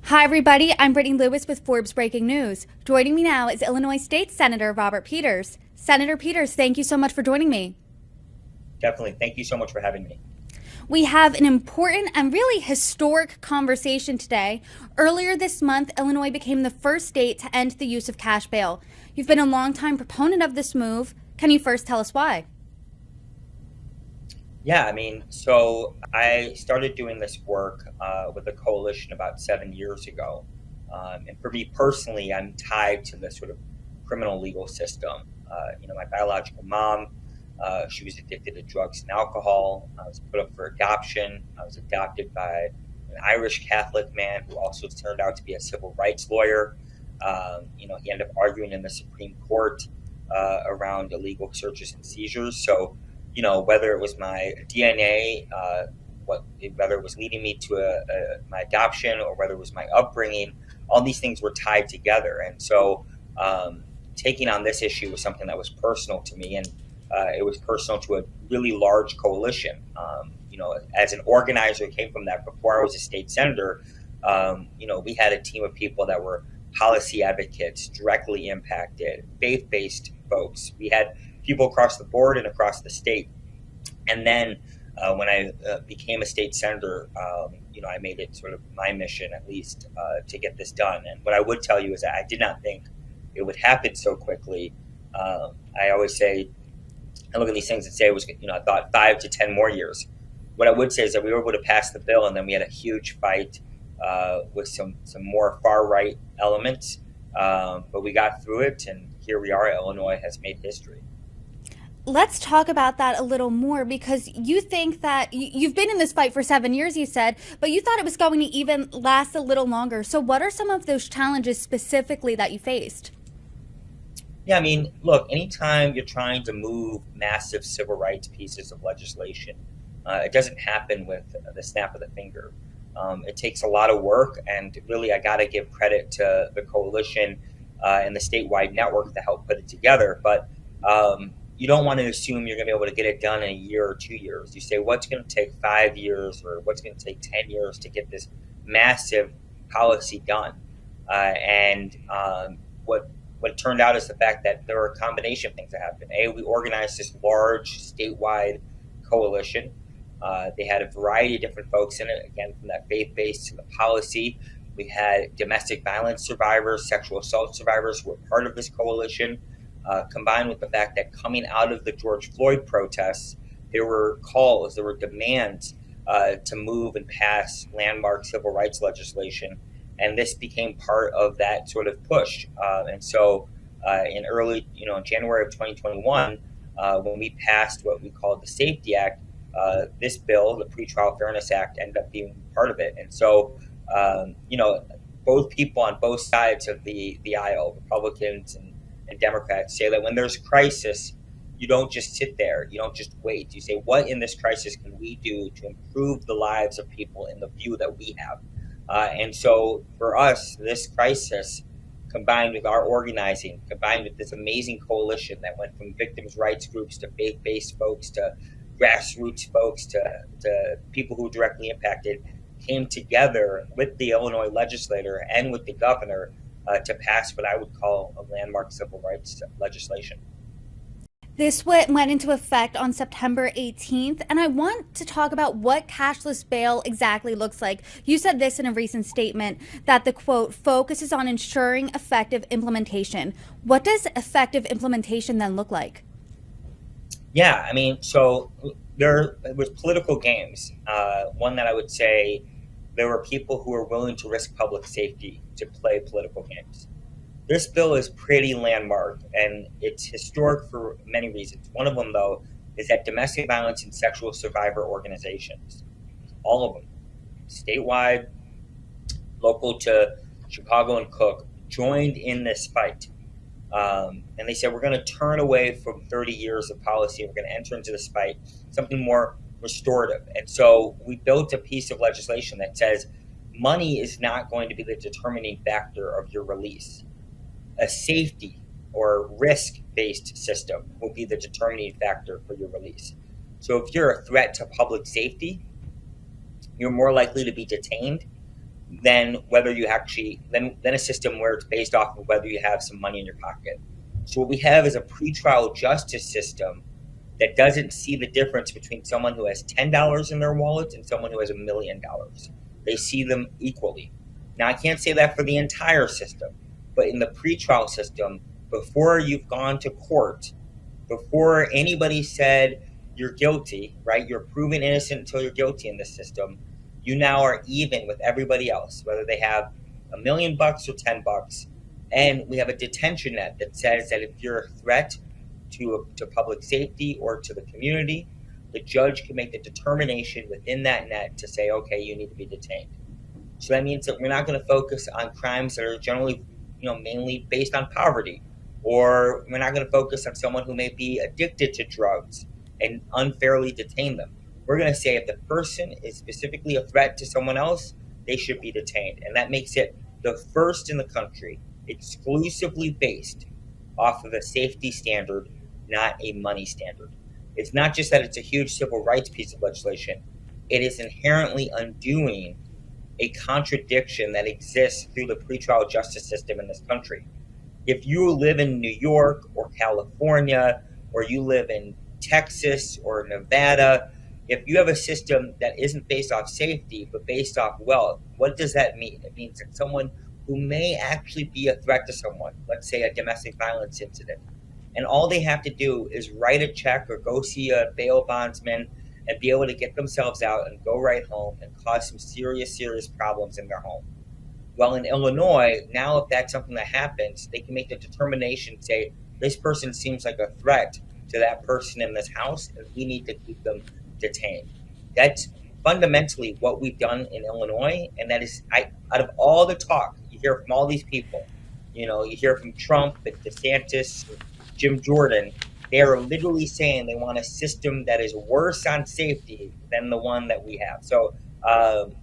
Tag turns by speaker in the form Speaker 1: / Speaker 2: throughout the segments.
Speaker 1: Hi, everybody. I'm Brittany Lewis with Forbes Breaking News. Joining me now is Illinois State Senator Robert Peters. Senator Peters, thank you so much for joining me.
Speaker 2: Definitely. Thank you so much for having me.
Speaker 1: We have an important and really historic conversation today. Earlier this month, Illinois became the first state to end the use of cash bail. You've been a longtime proponent of this move. Can you first tell us why?
Speaker 2: Yeah, so I started doing this work with a coalition about 7 years ago. And for me personally, I'm tied to the sort of criminal legal system. My biological mom, she was addicted to drugs and alcohol. I was put up for adoption. I was adopted by an Irish Catholic man who also turned out to be a civil rights lawyer. He ended up arguing in the Supreme Court around illegal searches and seizures. So, whether it was my DNA, whether it was leading me to my adoption, or whether it was my upbringing, all these things were tied together. And so, taking on this issue was something that was personal to me, and it was personal to a really large coalition. As an organizer who came from that before I was a state senator, we had a team of people that were policy advocates, directly impacted, faith-based folks. We had people across the board and across the state. And then when I became a state senator, I made it sort of my mission, at least, to get this done. And what I would tell you is that I did not think it would happen so quickly. I always say, I look at these things and say it was, I thought 5 to 10 more years. What I would say is that we were able to pass the bill, and then we had a huge fight with some more far right elements, but we got through it, and here we are. Illinois has made history.
Speaker 1: Let's talk about that a little more, because you think that you've been in this fight for 7 years, you said, but you thought it was going to even last a little longer. So what are some of those challenges specifically that you faced?
Speaker 2: Yeah, look, anytime you're trying to move massive civil rights pieces of legislation, it doesn't happen with the snap of the finger. It takes a lot of work, and really, I got to give credit to the coalition and the statewide network to help put it together. But you don't want to assume you're going to be able to get it done in a year or 2 years. You say, what's going to take 5 years, or what's going to take 10 years to get this massive policy done? And what turned out is the fact that there were a combination of things that happened. We organized this large statewide coalition. They had a variety of different folks in it, again, from that faith-based to the policy. We had domestic violence survivors, sexual assault survivors who were part of this coalition, combined with the fact that coming out of the George Floyd protests, there were calls, there were demands to move and pass landmark civil rights legislation. And this became part of that sort of push. And so in January of 2021, when we passed what we called the Safety Act, this bill, the Pretrial Fairness Act, ended up being part of it. And so, both people on both sides of the aisle, Republicans and Democrats, say that when there's crisis, you don't just sit there, you don't just wait. You say, what in this crisis can we do to improve the lives of people in the view that we have? And so for us, this crisis, combined with our organizing, combined with this amazing coalition that went from victims' rights groups to faith-based folks to grassroots folks to people who were directly impacted, came together with the Illinois legislator and with the governor to pass what I would call a landmark civil rights legislation.
Speaker 1: This went into effect on September 18th, and I want to talk about what cashless bail exactly looks like. You said this in a recent statement, that the quote focuses on ensuring effective implementation. What does effective implementation then look like?
Speaker 2: Yeah, so there was political games. One that I would say, there were people who were willing to risk public safety to play political games. This bill is pretty landmark, and it's historic for many reasons. One of them, though, is that domestic violence and sexual survivor organizations, all of them, statewide, local to Chicago and Cook, joined in this fight. And they said, we're going to turn away from 30 years of policy. We're going to enter into this fight, something more restorative. And so we built a piece of legislation that says money is not going to be the determining factor of your release. A safety or risk-based system will be the determining factor for your release. So if you're a threat to public safety, you're more likely to be detained, than whether you actually than a system where it's based off of whether you have some money in your pocket. So what we have is a pretrial justice system that doesn't see the difference between someone who has $10 in their wallet and someone who has $1,000,000. They see them equally. Now, I can't say that for the entire system, but in the pretrial system, before you've gone to court, before anybody said you're guilty, right? You're proven innocent until you're guilty in this system. You now are even with everybody else, whether they have $1,000,000 or $10. And we have a detention net that says that if you're a threat to public safety or to the community, the judge can make the determination within that net to say, okay, you need to be detained. So that means that we're not going to focus on crimes that are generally, mainly based on poverty, or we're not going to focus on someone who may be addicted to drugs and unfairly detain them. We're going to say if the person is specifically a threat to someone else, they should be detained. And that makes it the first in the country exclusively based off of a safety standard, not a money standard. It's not just that it's a huge civil rights piece of legislation. It is inherently undoing a contradiction that exists through the pretrial justice system in this country. If you live in New York or California, or you live in Texas or Nevada, if you have a system that isn't based off safety, but based off wealth, what does that mean? It means that someone who may actually be a threat to someone, let's say a domestic violence incident, and all they have to do is write a check or go see a bail bondsman and be able to get themselves out and go right home and cause some serious problems in their home. Well, in Illinois, now if that's something that happens, they can make the determination, say, this person seems like a threat to that person in this house, and we need to keep them detained. That's fundamentally what we've done in Illinois, and that is, out of all the talk you hear from all these people, you hear from Trump and DeSantis, Jim Jordan, they are literally saying they want a system that is worse on safety than the one that we have. So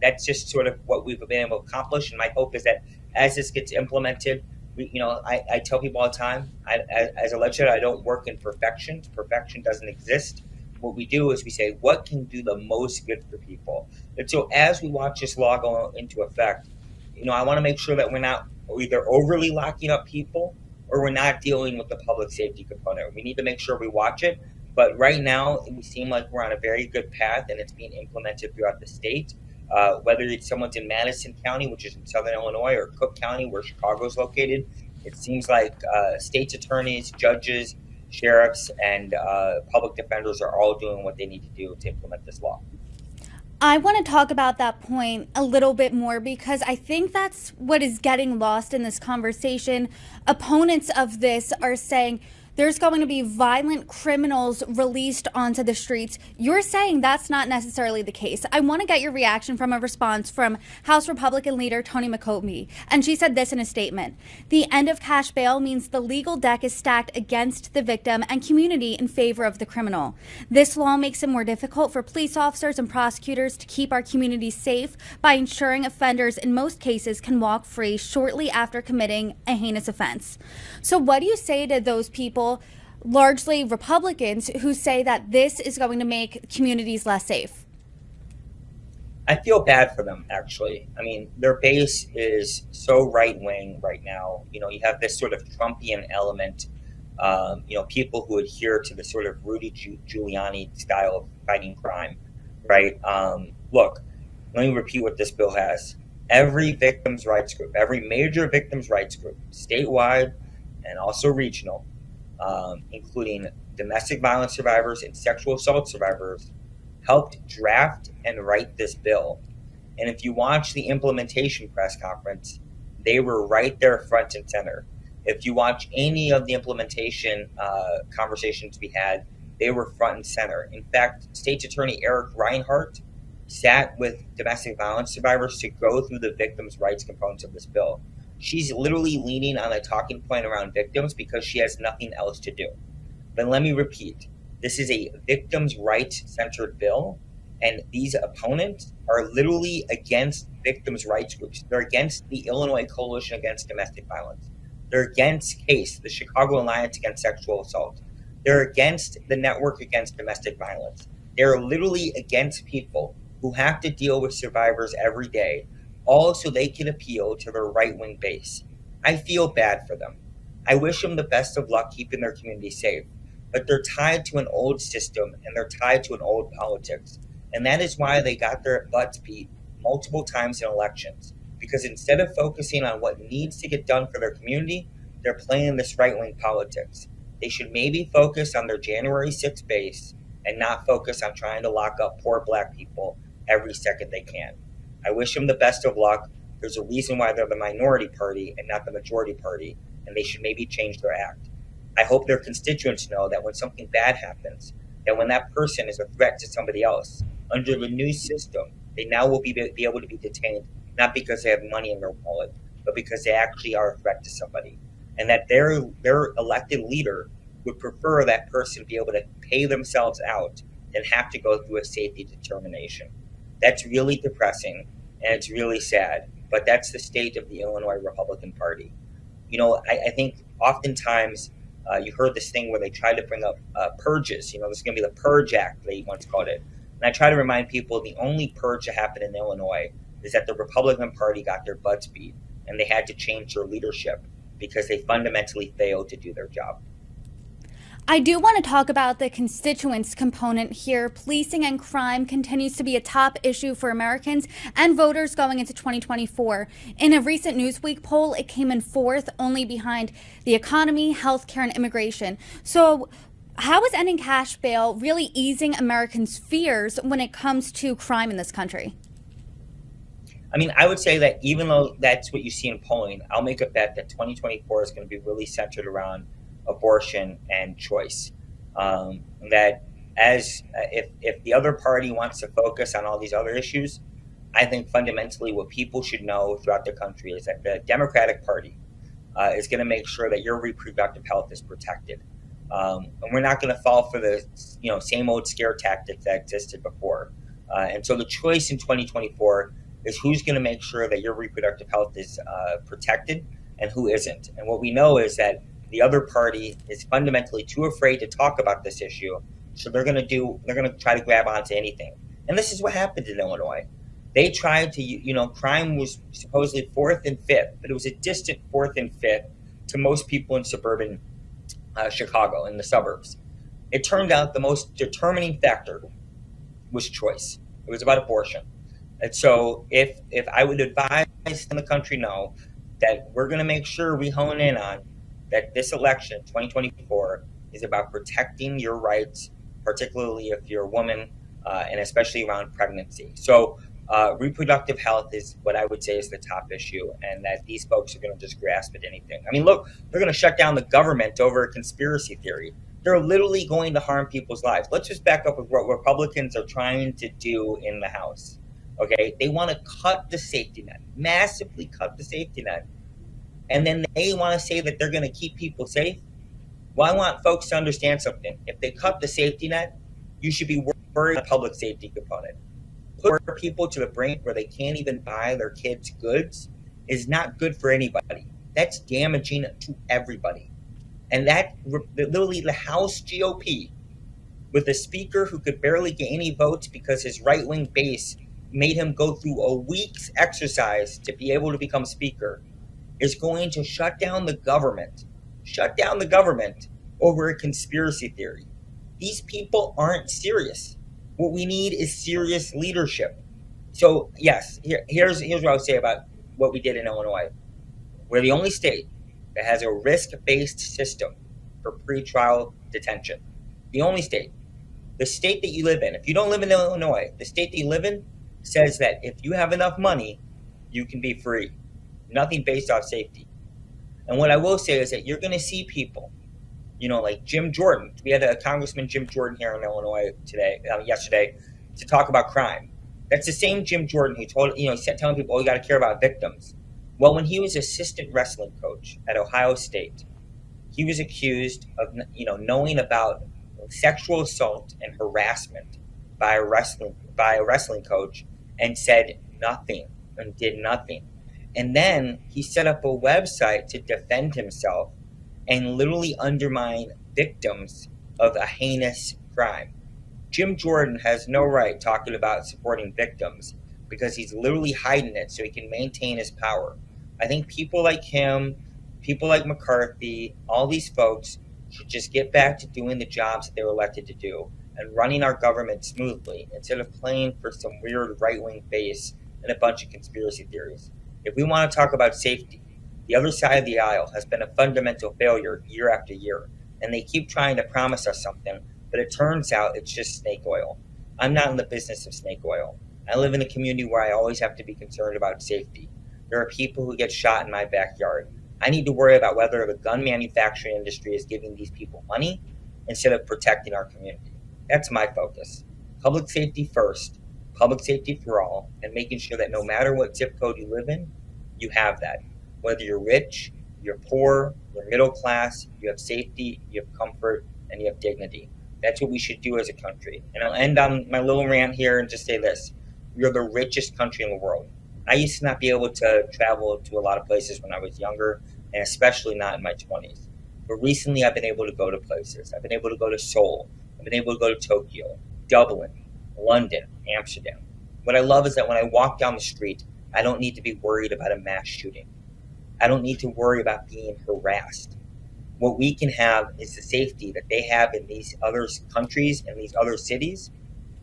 Speaker 2: that's just sort of what we've been able to accomplish. And my hope is that as this gets implemented, I tell people all the time, as a legislator, I don't work in perfection. Perfection doesn't exist. What we do is we say, what can do the most good for people? And so as we watch this law go into effect, I want to make sure that we're not either overly locking up people or we're not dealing with the public safety component. We need to make sure we watch it. But right now, we seem like we're on a very good path, and it's being implemented throughout the state. Whether it's someone's in Madison County, which is in southern Illinois, or Cook County, where Chicago is located, it seems like state's attorneys, judges, sheriffs, and public defenders are all doing what they need to do to implement this law.
Speaker 1: I want to talk about that point a little bit more because I think that's what is getting lost in this conversation. Opponents of this are saying there's going to be violent criminals released onto the streets. You're saying that's not necessarily the case. I want to get your reaction from a response from House Republican leader Tony McCombie. And she said this in a statement: the end of cash bail means the legal deck is stacked against the victim and community in favor of the criminal. This law makes it more difficult for police officers and prosecutors to keep our communities safe by ensuring offenders in most cases can walk free shortly after committing a heinous offense. So what do you say to those people, largely Republicans, who say that this is going to make communities less safe?
Speaker 2: I feel bad for them, actually. I mean, their base is so right-wing right now. You have this sort of Trumpian element, people who adhere to the sort of Rudy Giuliani style of fighting crime, right? Look, let me repeat what this bill has. Every victims' rights group, every major victims' rights group, statewide and also regional, including domestic violence survivors and sexual assault survivors, helped draft and write this bill. And if you watch the implementation press conference, they were right there front and center. If you watch any of the implementation conversations we had, they were front and center. In fact, State's Attorney Eric Reinhart sat with domestic violence survivors to go through the victims' rights components of this bill. She's literally leaning on a talking point around victims because she has nothing else to do. But let me repeat, this is a victims' rights-centered bill, and these opponents are literally against victims' rights groups. They're against the Illinois Coalition Against Domestic Violence. They're against CASE, the Chicago Alliance Against Sexual Assault. They're against the Network Against Domestic Violence. They're literally against people who have to deal with survivors every day, all so they can appeal to their right-wing base. I feel bad for them. I wish them the best of luck keeping their community safe, but they're tied to an old system and they're tied to an old politics. And that is why they got their butts beat multiple times in elections. Because instead of focusing on what needs to get done for their community, they're playing this right-wing politics. They should maybe focus on their January 6th base and not focus on trying to lock up poor Black people every second they can. I wish them the best of luck. There's a reason why they're the minority party and not the majority party, and they should maybe change their act. I hope their constituents know that when something bad happens, that when that person is a threat to somebody else, under the new system, they now will be able to be detained, not because they have money in their wallet, but because they actually are a threat to somebody. And that their elected leader would prefer that person be able to pay themselves out than have to go through a safety determination. That's really depressing, and it's really sad, but that's the state of the Illinois Republican Party. I think oftentimes you heard this thing where they tried to bring up purges. This is going to be the Purge Act, they once called it. And I try to remind people the only purge that happened in Illinois is that the Republican Party got their butts beat, and they had to change their leadership because they fundamentally failed to do their job.
Speaker 1: I do want to talk about the constituents component here. Policing and crime continues to be a top issue for Americans and voters going into 2024. In a recent Newsweek poll, it came in fourth, only behind the economy, healthcare, and immigration. So how is ending cash bail really easing Americans' fears when it comes to crime in this country?
Speaker 2: I would say that even though that's what you see in polling, I'll make a bet that 2024 is going to be really centered around abortion and choice. That if the other party wants to focus on all these other issues, I think fundamentally what people should know throughout the country is that the Democratic Party is going to make sure that your reproductive health is protected. And we're not going to fall for the same old scare tactics that existed before. And so the choice in 2024 is who's going to make sure that your reproductive health is protected and who isn't. And what we know is that the other party is fundamentally too afraid to talk about this issue, so they're going to try to grab onto anything. And this is what happened in Illinois. They tried to, crime was supposedly fourth and fifth, but it was a distant fourth and fifth to most people in suburban Chicago, in the suburbs. It turned out the most determining factor was choice. It was about abortion. And so if I would advise in the country know that we're going to make sure we hone in on that this election, 2024, is about protecting your rights, particularly if you're a woman, and especially around pregnancy. So reproductive health is what I would say is the top issue, and that these folks are going to just grasp at anything. Look, they're going to shut down the government over a conspiracy theory. They're literally going to harm people's lives. Let's just back up with what Republicans are trying to do in the House. Okay, they want to cut the safety net, massively cut the safety net. And then they want to say that they're going to keep people safe. Well, I want folks to understand something. If they cut the safety net, you should be worried about the public safety component. Put people to the brink where they can't even buy their kids' goods is not good for anybody. That's damaging to everybody. And that literally the House GOP, with a speaker who could barely get any votes because his right-wing base made him go through a week's exercise to be able to become speaker, is going to shut down the government over a conspiracy theory. These people aren't serious. What we need is serious leadership. So yes, here's what I would say about what we did in Illinois. We're the only state that has a risk-based system for pretrial detention. The only state. The state that you live in, if you don't live in Illinois, the state that you live in says that if you have enough money, you can be free. Nothing based off safety. And what I will say is that you're going to see people, like Jim Jordan. We had a Congressman Jim Jordan here in Illinois yesterday, to talk about crime. That's the same Jim Jordan who telling people, you got to care about victims. Well, when he was assistant wrestling coach at Ohio State, he was accused of, knowing about sexual assault and harassment by a wrestling coach, and said nothing and did nothing. And then he set up a website to defend himself and literally undermine victims of a heinous crime. Jim Jordan has no right talking about supporting victims, because he's literally hiding it so he can maintain his power. I think people like him, people like McCarthy, all these folks should just get back to doing the jobs that they were elected to do and running our government smoothly instead of playing for some weird right-wing base and a bunch of conspiracy theories. If we want to talk about safety, the other side of the aisle has been a fundamental failure year after year, and they keep trying to promise us something, but it turns out it's just snake oil. I'm not in the business of snake oil. I live in a community where I always have to be concerned about safety. There are people who get shot in my backyard. I need to worry about whether the gun manufacturing industry is giving these people money instead of protecting our community. That's my focus. Public safety first, public safety for all, and making sure that no matter what zip code you live in, you have that. Whether you're rich, you're poor, you're middle class, you have safety, you have comfort, and you have dignity. That's what we should do as a country. And I'll end on my little rant here and just say this. We are the richest country in the world. I used to not be able to travel to a lot of places when I was younger, and especially not in my 20s. But recently I've been able to go to places. I've been able to go to Seoul. I've been able to go to Tokyo, Dublin, London, Amsterdam. What I love is that when I walk down the street, I don't need to be worried about a mass shooting. I don't need to worry about being harassed. What we can have is the safety that they have in these other countries and these other cities.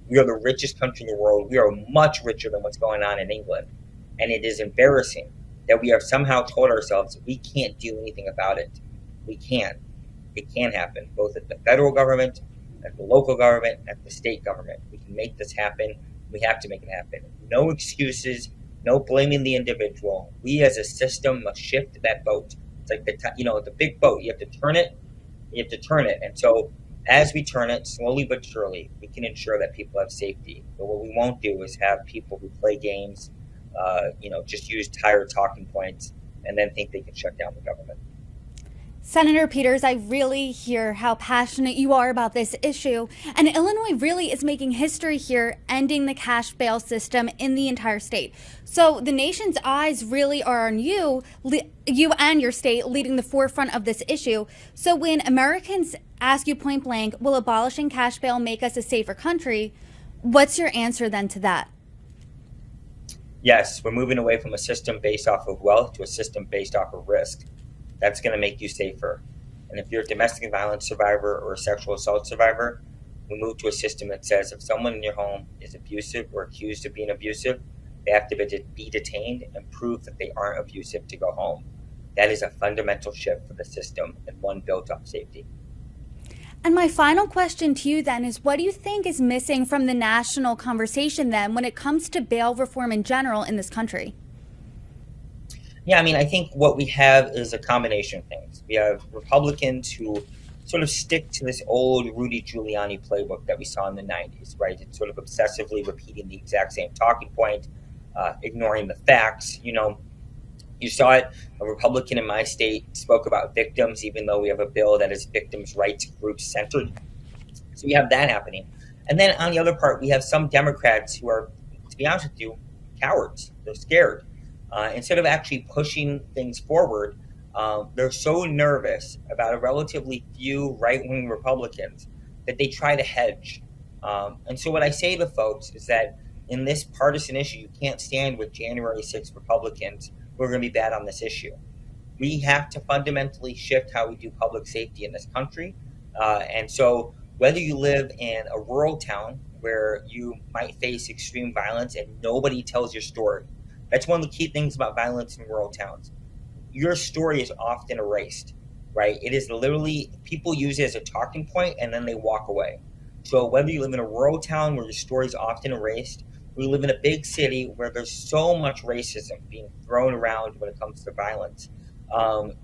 Speaker 2: We are the richest country in the world. We are much richer than what's going on in England. And it is embarrassing that we have somehow told ourselves we can't do anything about it. We can. It can happen, both at the federal government, at the local government, at the state government. We can make this happen. We have to make it happen. No excuses, no blaming the individual. We as a system must shift that boat. It's like the big boat. You have to turn it. You have to turn it. And so as we turn it, slowly but surely, we can ensure that people have safety. But what we won't do is have people who play games, just use tired talking points and then think they can shut down the government.
Speaker 1: Senator Peters, I really hear how passionate you are about this issue, and Illinois really is making history here, ending the cash bail system in the entire state. So the nation's eyes really are on you, you and your state leading the forefront of this issue. So when Americans ask you point blank, will abolishing cash bail make us a safer country? What's your answer then to that?
Speaker 2: Yes, we're moving away from a system based off of wealth to a system based off of risk. That's going to make you safer. And if you're a domestic violence survivor or a sexual assault survivor, we move to a system that says if someone in your home is abusive or accused of being abusive, they have to be detained and prove that they aren't abusive to go home. That is a fundamental shift for the system and one built on safety.
Speaker 1: And my final question to you then is, what do you think is missing from the national conversation then when it comes to bail reform in general in this country?
Speaker 2: Yeah, I think what we have is a combination of things. We have Republicans who sort of stick to this old Rudy Giuliani playbook that we saw in the 90s, right? It's sort of obsessively repeating the exact same talking point, ignoring the facts. You saw it. A Republican in my state spoke about victims, even though we have a bill that is victims' rights group centered. So we have that happening. And then on the other part, we have some Democrats who are, to be honest with you, cowards. They're scared. Instead of actually pushing things forward, they're so nervous about a relatively few right-wing Republicans that they try to hedge. And so what I say to folks is that in this partisan issue, you can't stand with January 6th Republicans who are going to be bad on this issue. We have to fundamentally shift how we do public safety in this country. And so whether you live in a rural town where you might face extreme violence and nobody tells your story, that's one of the key things about violence in rural towns. Your story is often erased, right? It is literally, people use it as a talking point and then they walk away. So whether you live in a rural town where your story is often erased, or you live in a big city where there's so much racism being thrown around when it comes to violence,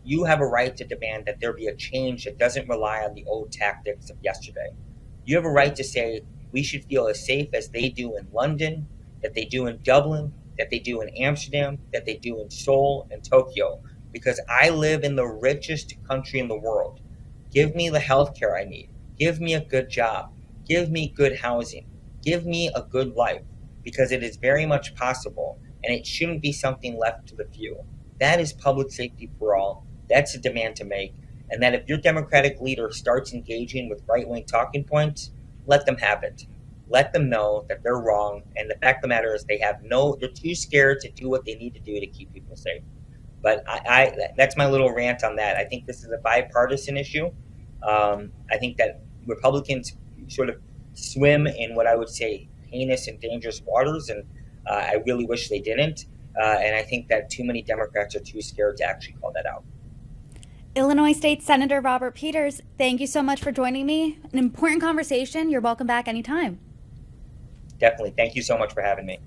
Speaker 2: you have a right to demand that there be a change that doesn't rely on the old tactics of yesterday. You have a right to say we should feel as safe as they do in London, that they do in Dublin, that they do in Amsterdam, that they do in Seoul and Tokyo, because I live in the richest country in the world. Give me the healthcare I need. Give me a good job. Give me good housing. Give me a good life, because it is very much possible, and it shouldn't be something left to the few. That is public safety for all. That's a demand to make. And that if your Democratic leader starts engaging with right-wing talking points, let them have it. let them know that they're wrong. And the fact of the matter is they're too scared to do what they need to do to keep people safe. But that's my little rant on that. I think this is a bipartisan issue. I think that Republicans sort of swim in what I would say heinous and dangerous waters, and I really wish they didn't. And I think that too many Democrats are too scared to actually call that out.
Speaker 1: Illinois State Senator Robert Peters, thank you so much for joining me. An important conversation. You're welcome back anytime.
Speaker 2: Definitely. Thank you so much for having me.